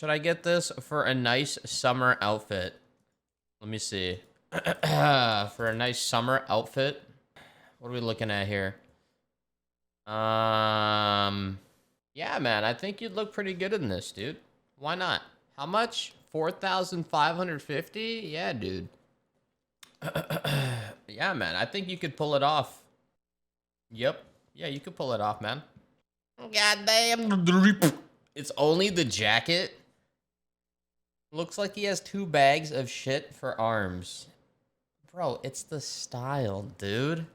Should I get this for a nice summer outfit? Let me see. For a nice summer outfit. What are we looking at here? Yeah, man, I think you'd look pretty good in this, dude. Why not? How much? 4,550? Yeah, dude. Yeah, man, I think you could pull it off. Yep. Yeah, you could pull it off, man. God damn. It's only the jacket. Looks like he has 2 bags of shit for arms. Bro, it's the style, dude.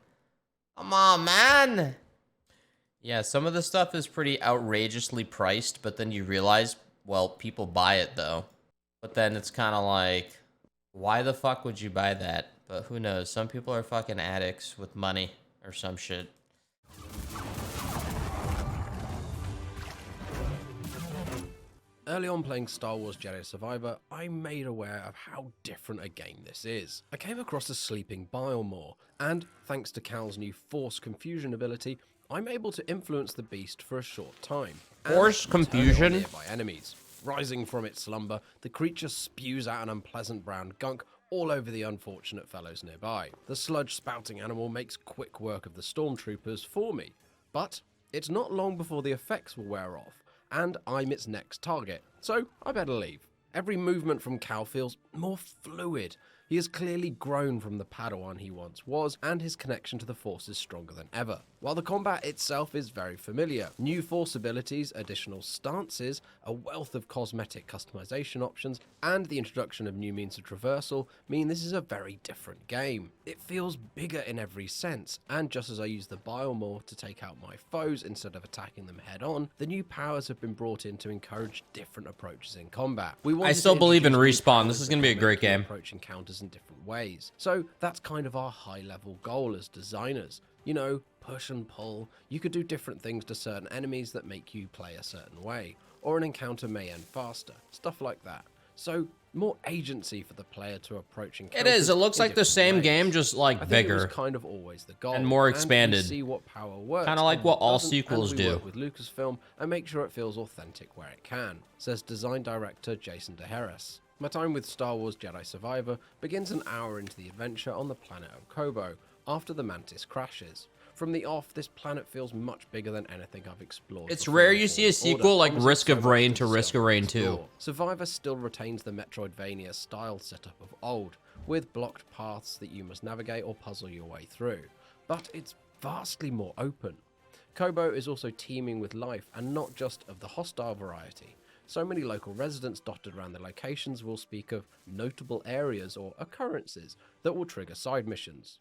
Come on, man. Yeah, some of the stuff is pretty outrageously priced, but then you realize, well, people buy it, though. But then it's kind of like, why the fuck would you buy that? But who knows? Some people are fucking addicts with money or some shit. Early on playing Star Wars Jedi Survivor, I'm made aware of how different a game this is. I came across a sleeping Biomore, and thanks to Cal's new Force Confusion ability, I'm able to influence the beast for a short time. Force Confusion? Nearby enemies. Rising from its slumber, the creature spews out an unpleasant brown gunk all over the unfortunate fellows nearby. The sludge-spouting animal makes quick work of the stormtroopers for me, but it's not long before the effects will wear off, and I'm its next target, so I better leave. Every movement from Cal feels more fluid. He has clearly grown from the Padawan he once was, and his connection to the Force is stronger than ever. While the combat itself is very familiar, new Force abilities, additional stances, a wealth of cosmetic customization options, and the introduction of new means of traversal mean this is a very different game. It feels bigger in every sense, and just as I use the Biomore to take out my foes instead of attacking them head on, the new powers have been brought in to encourage different approaches in combat. I still believe in Respawn. This is going to be a great game. Approach encounters in different ways. So that's kind of our high level goal as designers. You know, push and pull. You could do different things to certain enemies that make you play a certain way, or an encounter may end faster, stuff like that. So more agency for the player to approach encounters. It is. It looks like the same ways. game, just like bigger. It was kind of always the goal, and more expanded. And see what power works. Kind of like what all sequels do. Work with Lucasfilm and make sure it feels authentic where it can, says design director Jason DeHarris. My time with Star Wars Jedi Survivor begins an hour into the adventure on the planet of Kobo, after the Mantis crashes. From the off, this planet feels much bigger than anything I've explored. It's rare you see a sequel like Risk of Rain to Risk of Rain 2. Survivor still retains the Metroidvania style setup of old, with blocked paths that you must navigate or puzzle your way through, but it's vastly more open. Kobo is also teeming with life, and not just of the hostile variety. So many local residents dotted around the locations will speak of notable areas or occurrences that will trigger side missions.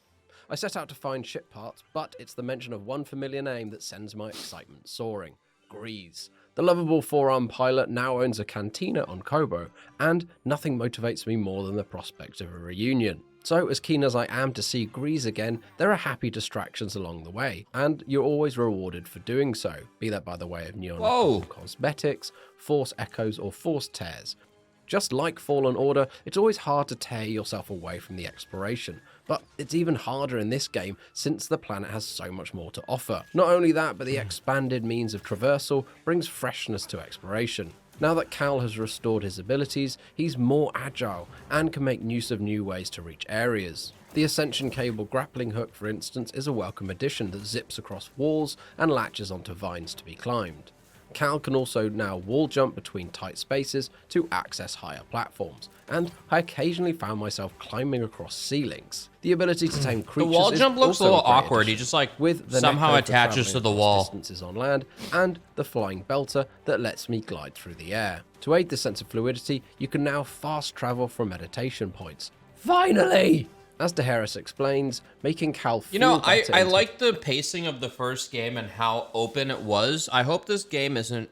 I set out to find ship parts, but it's the mention of one familiar name that sends my excitement soaring. Grease. The lovable 4-arm pilot now owns a cantina on Kobo, and nothing motivates me more than the prospect of a reunion. So as keen as I am to see Grease again, there are happy distractions along the way, and you're always rewarded for doing so, be that by the way of neon cosmetics, force echoes, or force tears. Just like Fallen Order, it's always hard to tear yourself away from the exploration, but it's even harder in this game since the planet has so much more to offer. Not only that, but the expanded means of traversal brings freshness to exploration. Now that Cal has restored his abilities, he's more agile and can make use of new ways to reach areas. The Ascension Cable grappling hook, for instance, is a welcome addition that zips across walls and latches onto vines to be climbed. Cal can also now wall jump between tight spaces to access higher platforms, and I occasionally found myself climbing across ceilings. The ability to tame creatures the wall jump looks a little awkward. Addition, He just like with the somehow attaches to the wall. Distances on land, and the flying belter that lets me glide through the air. To aid the sense of fluidity, you can now fast travel from meditation points. Finally! As DeHarris explains, making Cal feel You know, I like the pacing of the first game and how open it was. I hope this game isn't...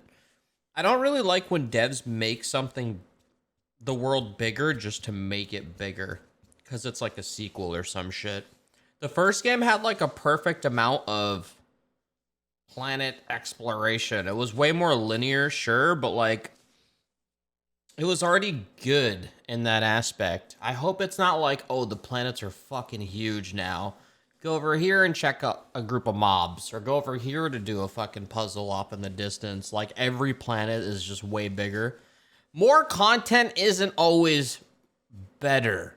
I don't really like when devs make something, the world bigger, just to make it bigger. Because it's like a sequel or some shit. The first game had like a perfect amount of planet exploration. It was way more linear, sure, but like... it was already good in that aspect. I hope it's not like, oh, the planets are fucking huge now. Go over here and check out a group of mobs. Or go over here to do a fucking puzzle off in the distance. Like, every planet is just way bigger. More content isn't always better.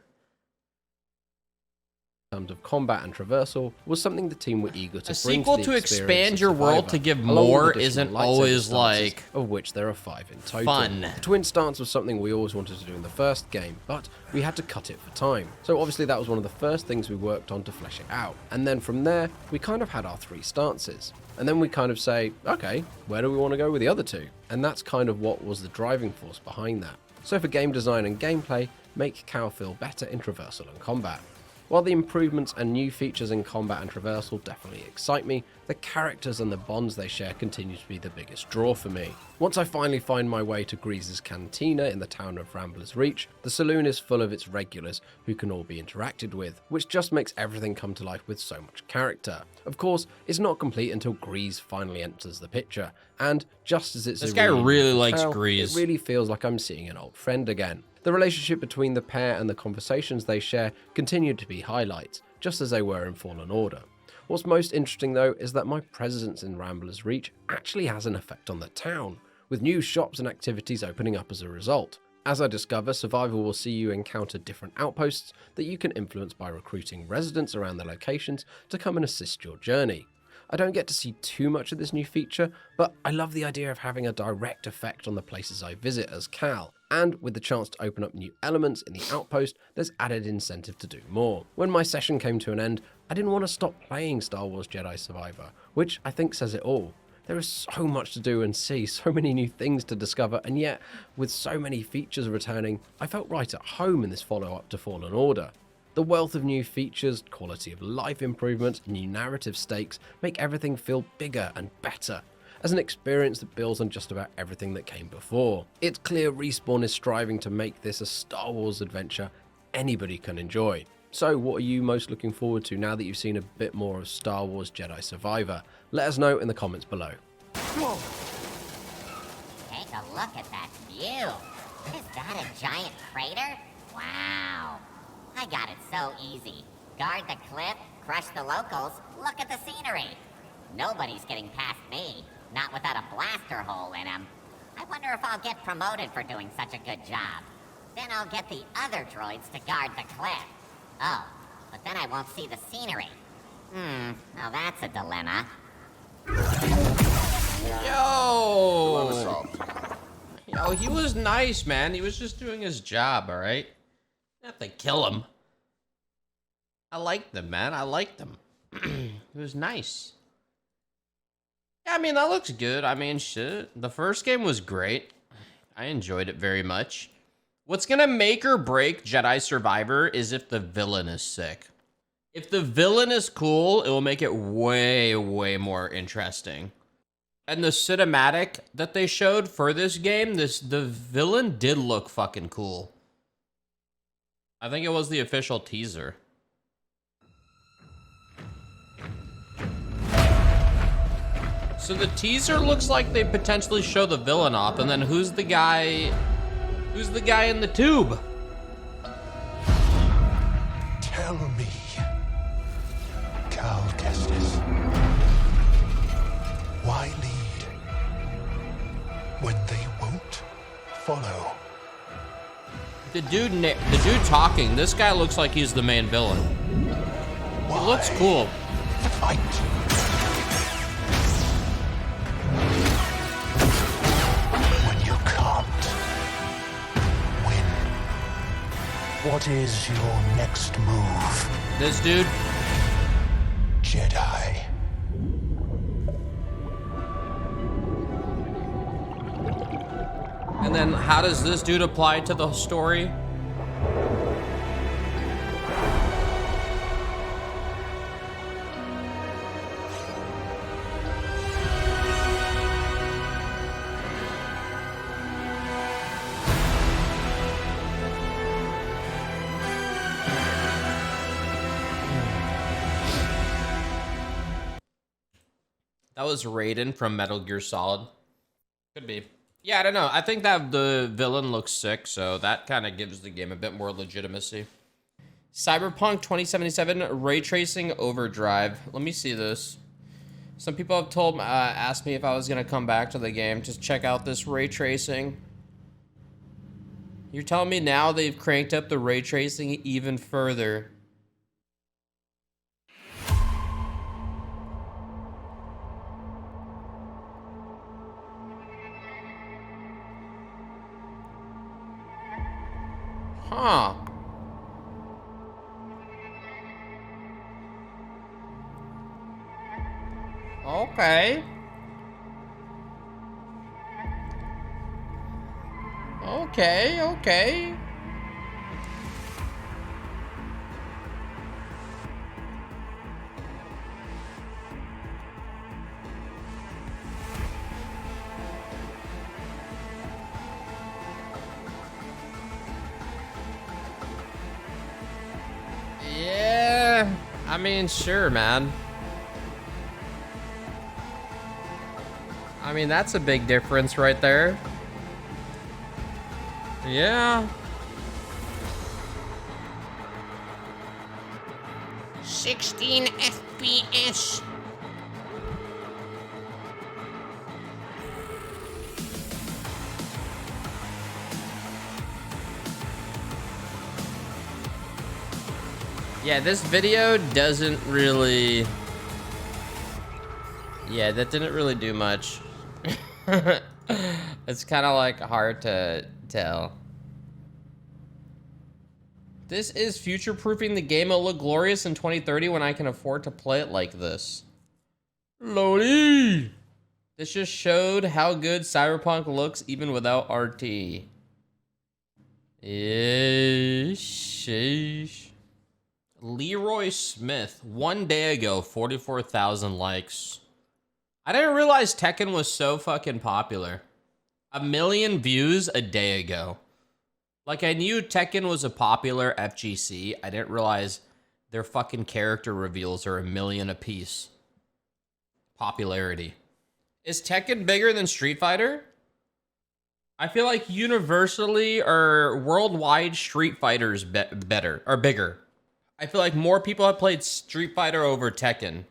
In terms of combat and traversal was something the team were eager to A bring sequel to to the experience expand of your world Survivor, to give along with more additional isn't lightsaber always stances, like of which there are 5 in total. fun. The twin stance was something we always wanted to do in the first game, but we had to cut it for time. So obviously that was one of the first things we worked on to flesh it out. And then from there, we kind of had our 3 stances. And then we kind of say, okay, where do we want to go with the other 2? And that's kind of what was the driving force behind that. So for game design and gameplay, make Cal feel better in traversal and combat. While the improvements and new features in combat and traversal definitely excite me, the characters and the bonds they share continue to be the biggest draw for me. Once I finally find my way to Grease's Cantina in the town of Rambler's Reach, the saloon is full of its regulars who can all be interacted with, which just makes everything come to life with so much character. Of course, it's not complete until Grease finally enters the picture, and just as it's This guy really likes Grease. it really feels like I'm seeing an old friend again. The relationship between the pair and the conversations they share continue to be highlights, just as they were in Fallen Order. What's most interesting though is that my presence in Rambler's Reach actually has an effect on the town, with new shops and activities opening up as a result. As I discover, Survival will see you encounter different outposts that you can influence by recruiting residents around the locations to come and assist your journey. I don't get to see too much of this new feature, but I love the idea of having a direct effect on the places I visit as Cal, and with the chance to open up new elements in the outpost, there's added incentive to do more. When my session came to an end, I didn't want to stop playing Star Wars Jedi Survivor, which I think says it all. There is so much to do and see, so many new things to discover, and yet, with so many features returning, I felt right at home in this follow-up to Fallen Order. The wealth of new features, quality of life improvements, new narrative stakes make everything feel bigger and better, as an experience that builds on just about everything that came before. It's clear Respawn is striving to make this a Star Wars adventure anybody can enjoy. So what are you most looking forward to now that you've seen a bit more of Star Wars Jedi Survivor? Let us know in the comments below. Take a look at that view. Is that a giant crater? Wow. I got it so easy. Guard the cliff, crush the locals, look at the scenery. Nobody's getting past me, not without a blaster hole in him. I wonder if I'll get promoted for doing such a good job. Then I'll get the other droids to guard the cliff. Oh, but then I won't see the scenery. Now that's a dilemma. Yo, he was nice, man. He was just doing his job, all right? Not to kill him. I liked him, man. I liked him. He was nice. Yeah, I mean, that looks good. I mean, shit. The first game was great. I enjoyed it very much. What's gonna make or break Jedi Survivor is if the villain is sick. If the villain is cool, it will make it way, way more interesting. And the cinematic that they showed for this game, the villain did look fucking cool. I think it was the official teaser. So the teaser looks like they potentially show the villain off, and then who's the guy in the tube? Tell me, Cal Kestis, why lead when they won't follow? The dude talking, this guy looks like he's the main villain. He looks cool. Fight. When you can't win, what is your next move, This dude, Jedi? and then how does this dude apply to the story? That was Raiden from Metal Gear Solid. Could be. Yeah, I don't know. I think that the villain looks sick, so that kind of gives the game a bit more legitimacy. Cyberpunk 2077 ray tracing overdrive. Let me see this. Some people have asked me if I was gonna come back to the game to check out this ray tracing. You're telling me now they've cranked up the ray tracing even further. Huh. Okay. Okay, okay. Yeah, I mean, sure, man. I mean, that's a big difference right there. Yeah. 16 FPS. Yeah, this video doesn't really... Yeah, that didn't really do much. It's kind of like hard to tell. This is future-proofing the game. It'll look glorious in 2030 when I can afford to play it like this. Lodi! This just showed how good Cyberpunk looks even without RT. Sheesh. Leroy Smith, 1 day ago, 44,000 likes. I didn't realize Tekken was so fucking popular. 1 million views a day ago. Like, I knew Tekken was a popular FGC. I didn't realize their fucking character reveals are 1 million apiece. Popularity. Is Tekken bigger than Street Fighter? I feel like universally or worldwide Street Fighter's better or bigger. I feel like more people have played Street Fighter over Tekken.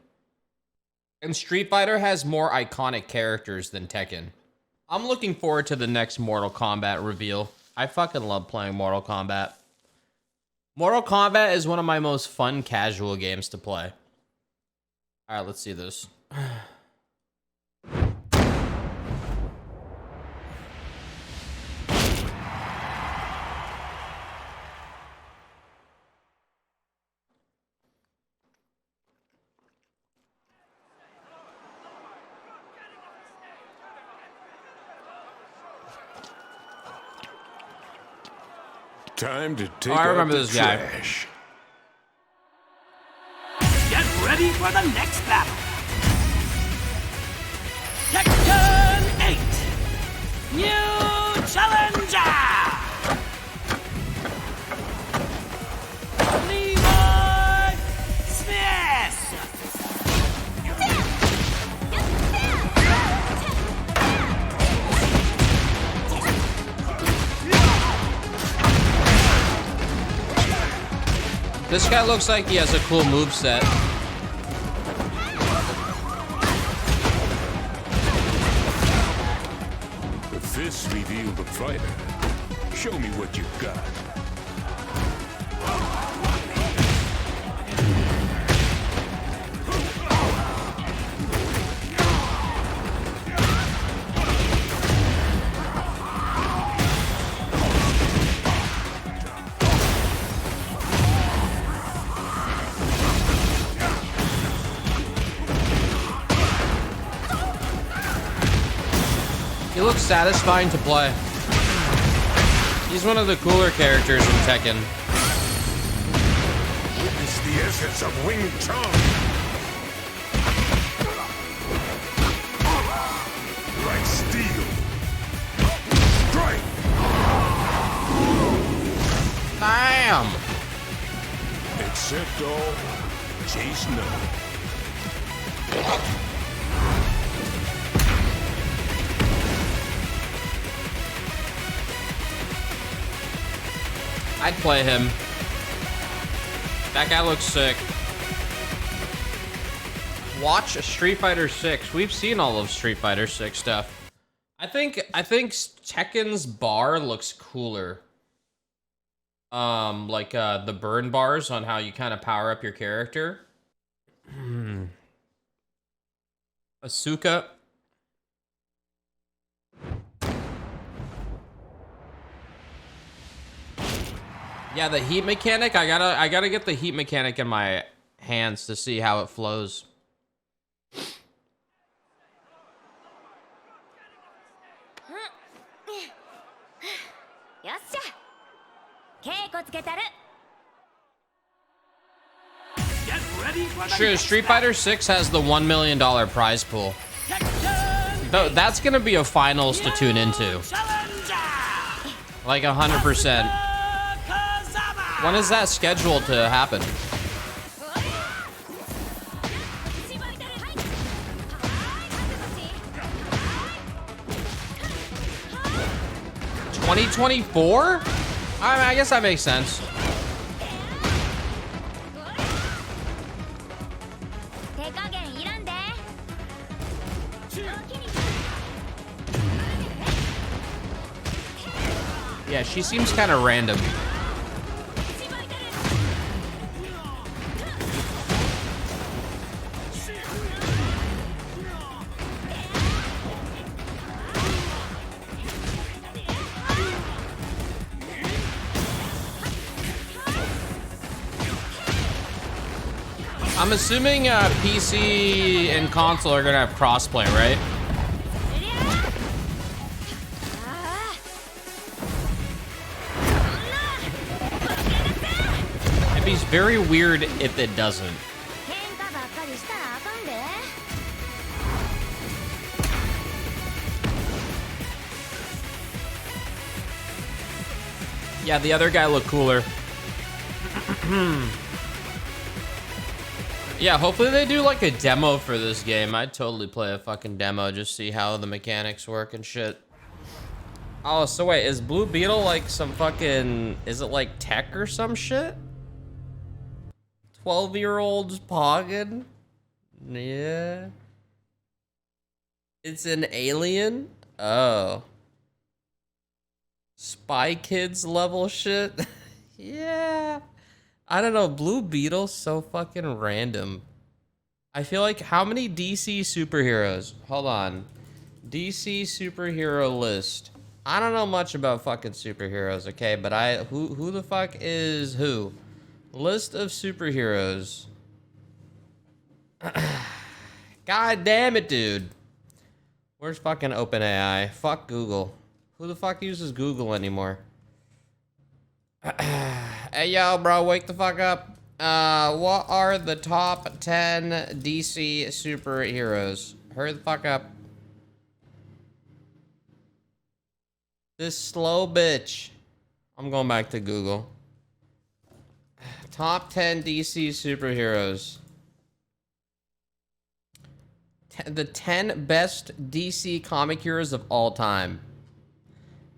And Street Fighter has more iconic characters than Tekken. I'm looking forward to the next Mortal Kombat reveal. I fucking love playing Mortal Kombat. Mortal Kombat is one of my most fun casual games to play. Alright, let's see this. Time to take I remember out the this guy. trash. Get ready for the next battle. Tekken 8. New challenger. Leroy Smith. This guy looks like he has a cool moveset. The fists reveal the fighter. Show me what you got. He looks satisfying to play. He's one of the cooler characters in Tekken. Witness the essence of Wing Chun. Like steel. Strike. Bam! Accept all. Chase none. I'd play him. That guy looks sick. Watch Street Fighter 6. We've seen all of Street Fighter 6 stuff. I think Tekken's bar looks cooler. the burn bars on how you kind of power up your character. Asuka. Yeah, the heat mechanic. I gotta get the heat mechanic in my hands to see how it flows. よっしゃ稽古つけたる Get ready for the Sure, next Street Fighter 6 has the $1 million prize pool. Tekken Though that's gonna be a finals to tune into, Challenger! like 100%. Kazama! When is that scheduled to happen? 2024? I guess that makes sense. 手加減いらんで Yeah, she seems kind of random. I'm assuming PC and console are gonna have crossplay, right? It'd be very weird if it doesn't. 喧嘩ばっかりしたらあかんで Yeah, the other guy looked cooler. Yeah, hopefully they do like a demo for this game. I'd totally play a fucking demo, just see how the mechanics work and shit. Oh, so wait, is Blue Beetle like some fucking... Is it like tech or some shit? 12-year-olds pogging? Yeah. It's an alien? Oh. Spy Kids level shit? Yeah. I don't know, Blue Beetle's so fucking random. I feel like, how many DC superheroes? Hold on. DC superhero list. I don't know much about fucking superheroes, okay? But who the fuck is who? List of superheroes. God damn it, dude. Where's fucking OpenAI? Fuck Google. Who the fuck uses Google anymore? Hey, yo, bro, wake the fuck up. What are the top 10 DC superheroes? Hurry the fuck up. This slow bitch. I'm going back to Google. Top 10 DC superheroes. The 10 best DC comic heroes of all time.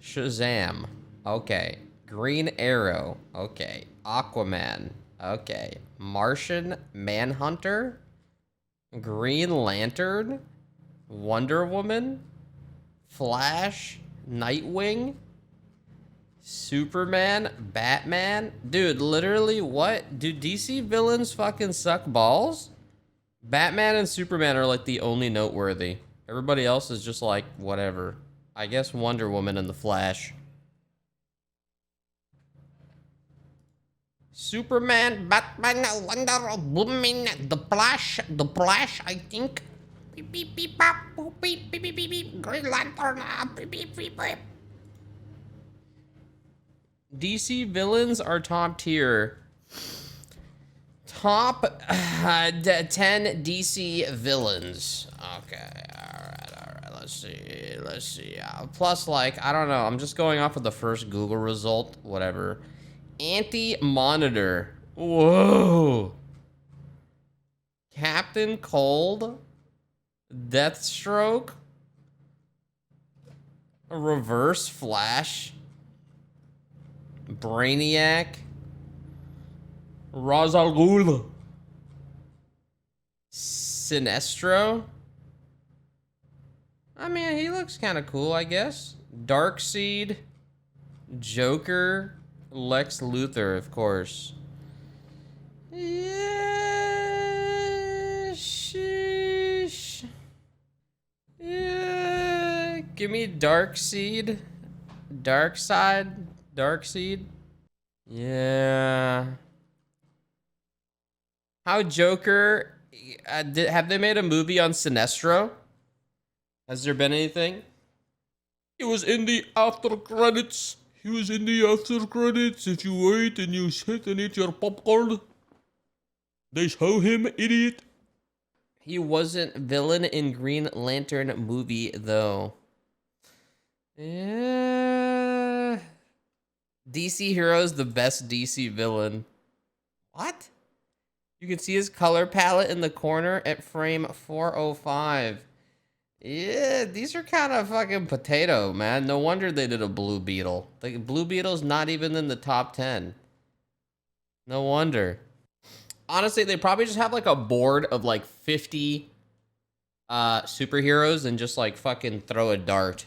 Shazam. Okay. Green Arrow. Okay. Aquaman. Okay. Martian Manhunter. Green Lantern. Wonder Woman. Flash. Nightwing. Superman. Batman. Dude, literally, what? Do DC villains fucking suck balls? Batman and Superman are like the only noteworthy. Everybody else is just like, whatever. I guess Wonder Woman and the Flash. Superman, Batman, Wonder Woman, the Flash, I think. Beep, beep, beep, bop, boop, beep, beep, beep, beep, beep. Green Lantern, beep, beep, beep, beep. DC villains are top tier. Top 10 DC villains. Okay, alright, let's see. Plus, like, I don't know, I'm just going off of the first Google result, whatever. Anti-Monitor. Whoa. Captain Cold. Deathstroke. Reverse Flash. Brainiac. Ra's al Ghul. Sinestro. I mean, he looks kind of cool, I guess. Darkseid. Joker. Lex Luthor, of course. Yeah, sheesh. Yeah, give me Darkseid. Darkseid. Yeah. How Joker? Have they made a movie on Sinestro? Has there been anything? He was in the after credits. He was in the after credits. If you wait and you sit and eat your popcorn, they show him, idiot. He wasn't villain in Green Lantern movie though. Yeah. DC Hero's the best DC villain. What? You can see his color palette in the corner at frame 405. Yeah, these are kind of fucking potato, man. No wonder they did a Blue Beetle. The Blue Beetle's not even in the top 10. No wonder. Honestly, they probably just have like a board of like 50 superheroes and just like fucking throw a dart.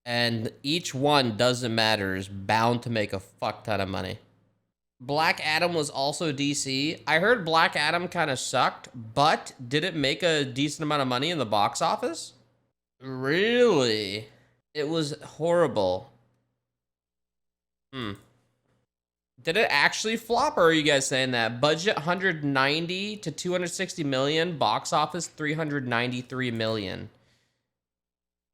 And each one, doesn't matter, is bound to make a fuck ton of money. Black Adam was also DC. I heard Black Adam kind of sucked, but did it make a decent amount of money in the box office? Really? It was horrible. Did it actually flop, or are you guys saying that? Budget 190 to 260 million, box office 393 million.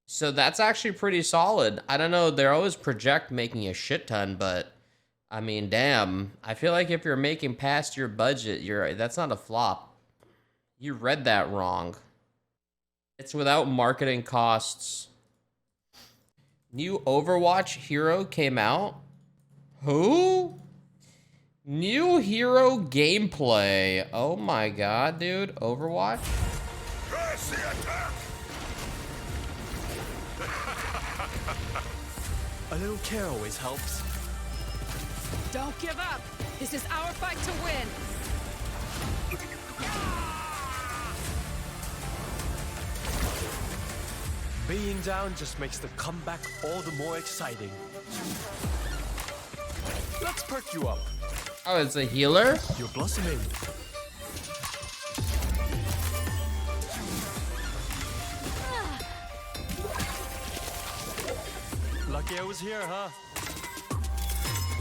So that's actually pretty solid. I don't know, they're always project making a shit ton, but I mean, damn. I feel like if you're making past your budget, that's not a flop. You read that wrong. It's without marketing costs. New Overwatch hero came out? Who? New hero gameplay. Oh my god, dude. Overwatch? Press the attack! A little care always helps. Don't give up. This is our fight to win. Being down just makes the comeback all the more exciting. Let's perk you up. Oh, it's a healer? You're blossoming. Lucky I was here, huh?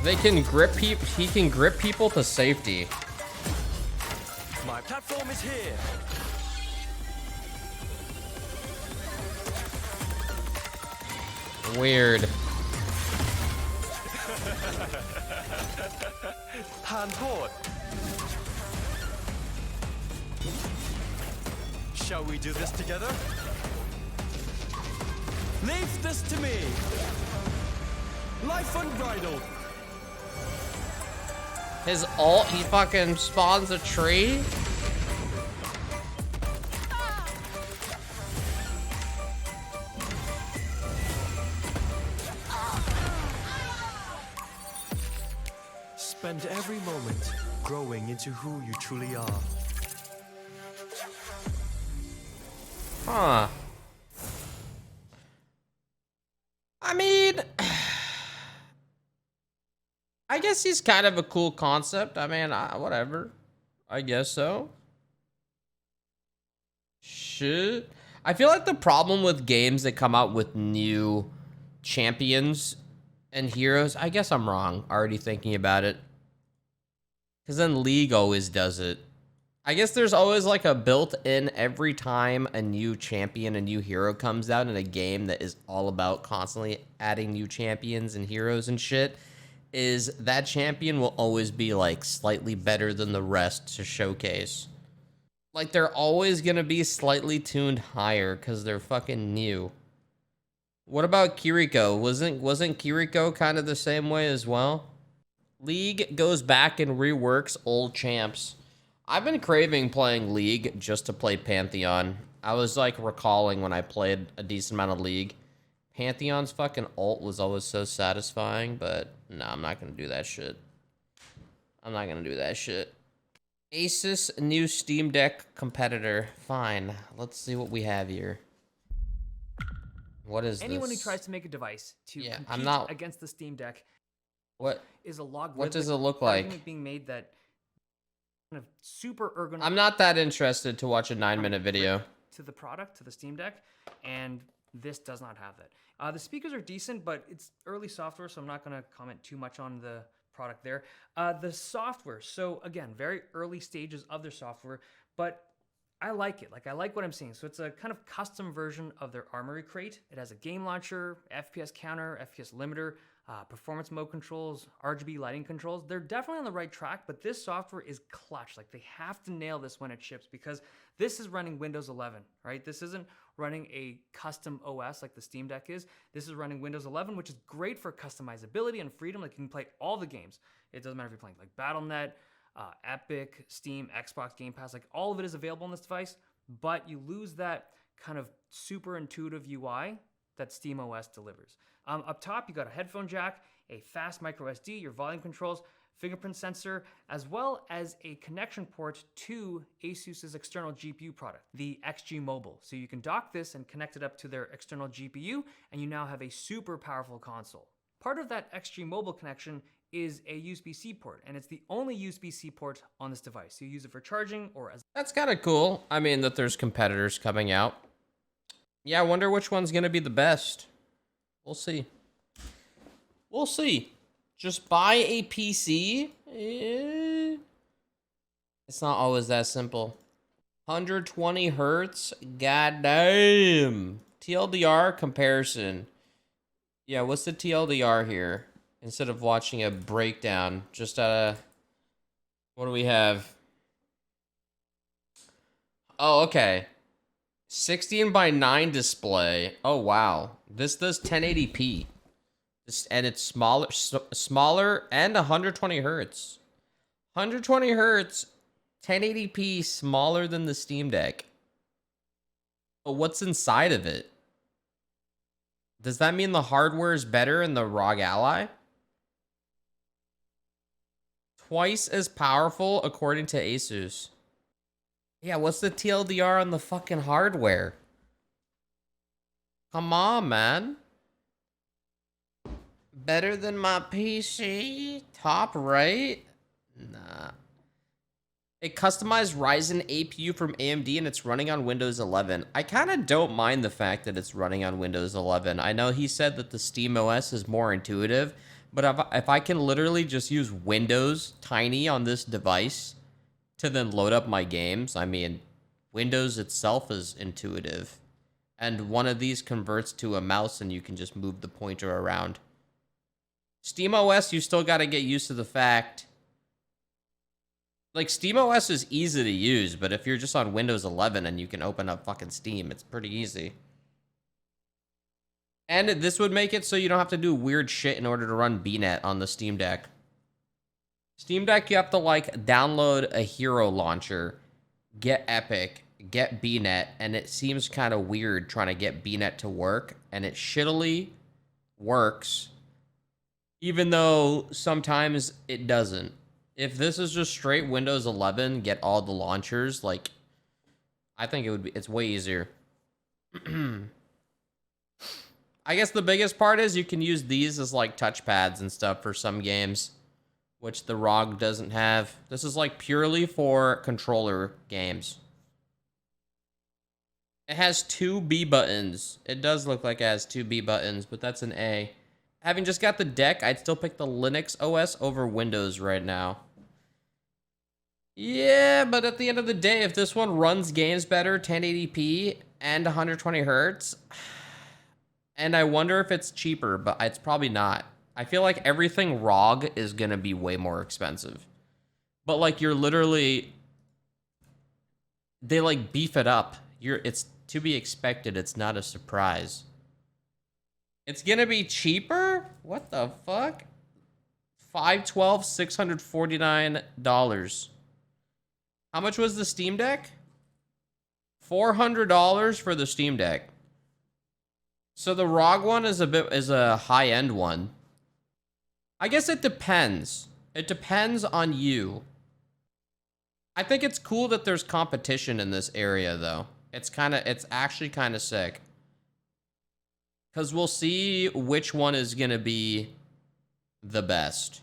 They can grip people. He can grip people to safety. My platform is here. Weird. Hand forward. Shall we do this together? Leave this to me. Life unbridled. His ult, he fucking spawns a tree? Spend every moment growing into who you truly are. Huh. I mean, I guess he's kind of a cool concept. I mean, whatever. I guess so. Shit. I feel like the problem with games that come out with new champions and heroes, I guess I'm wrong, already thinking about it. Because then League always does it. I guess there's always like a built-in every time a new champion, a new hero comes out in a game that is all about constantly adding new champions and heroes and shit, is that champion will always be like slightly better than the rest to showcase. Like they're always gonna be slightly tuned higher because they're fucking new. What about Kiriko? Wasn't Kiriko kind of the same way as well? League goes back and reworks old champs. I've been craving playing League just to play Pantheon. I was like recalling when I played a decent amount of League. Pantheon's fucking ult was always so satisfying, but no, I'm not gonna do that shit. I'm not gonna do that shit. Asus new Steam Deck competitor. Fine, let's see what we have here. What is Anyone this? who tries to make a device to Yeah, compete I'm not... against the Steam Deck What? is a logarithmic What does it look like? argument being made that kind of super ergonomic I'm not that interested to watch a 9-minute video. to the product, to the Steam Deck, and this does not have that. The speakers are decent, but it's early software, so I'm not going to comment too much on the product there. The software, so again, very early stages of their software, but I like it. Like, I like what I'm seeing. So it's a kind of custom version of their Armory Crate. It has a game launcher, FPS counter, FPS limiter, performance mode controls, RGB lighting controls. They're definitely on the right track, but this software is clutch. Like, they have to nail this when it ships because this is running Windows 11, right? This isn't running a custom OS like the Steam Deck is. This is running Windows 11, which is great for customizability and freedom. Like, you can play all the games. It doesn't matter if you're playing like Battle.net, Epic, Steam, Xbox Game Pass, like all of it is available on this device, but you lose that kind of super intuitive UI that SteamOS delivers. Up top, you got a headphone jack, a fast micro SD, your volume controls, fingerprint sensor, as well as a connection port to Asus's external GPU product, the XG Mobile. So you can dock this and connect it up to their external GPU, and you now have a super powerful console. Part of that XG Mobile connection is a USB-C port, and it's the only USB-C port on this device. So you use it for charging or as... That's kind of cool. I mean, that there's competitors coming out. Yeah, I wonder which one's going to be the best. We'll see. We'll see. Just buy a PC? It's not always that simple. 120 hertz? Goddamn. TLDR comparison. Yeah, what's the TLDR here? Instead of watching a breakdown, just what do we have? Oh, okay. 16:9 display. Oh, wow. This does 1080p. And it's smaller and 120 hertz. 120 hertz, 1080p, smaller than the Steam Deck. But what's inside of it? Does that mean the hardware is better in the ROG Ally? Twice as powerful according to Asus. Yeah, what's the TLDR on the fucking hardware? Come on, man. Better than my PC? Top right? Nah. A customized Ryzen APU from AMD and it's running on Windows 11. I kind of don't mind the fact that it's running on Windows 11. I know he said that the SteamOS is more intuitive, but if I can literally just use Windows Tiny on this device to then load up my games, I mean, Windows itself is intuitive. And one of these converts to a mouse and you can just move the pointer around. SteamOS, you still got to get used to the fact... Like, SteamOS is easy to use, but if you're just on Windows 11 and you can open up fucking Steam, it's pretty easy. And this would make it so you don't have to do weird shit in order to run BNet on the Steam Deck. Steam Deck, you have to, like, download a hero launcher, get Epic, get BNet, and it seems kind of weird trying to get BNet to work, and it shittily works, even though sometimes it doesn't. If this is just straight Windows 11, get all the launchers, like, I think it's way easier. I guess the biggest part is you can use these as, like, touchpads and stuff for some games, which the ROG doesn't have. This is, like, purely for controller games. It has 2 B buttons. It does look like it has 2 B buttons, but that's an A. Having just got the deck, I'd still pick the Linux OS over Windows right now. Yeah, but at the end of the day, if this one runs games better, 1080p and 120 hertz, and I wonder if it's cheaper, but it's probably not. I feel like everything ROG is going to be way more expensive. But, like, you're literally... They, like, beef it up. It's to be expected. It's not a surprise. It's going to be cheaper? What the fuck? $512, $649. How much was the Steam Deck? $400 for the Steam Deck. So the ROG one is a high-end one. I guess it depends. It depends on you. I think it's cool that there's competition in this area, though. It's actually kind of sick. Because we'll see which one is going to be the best.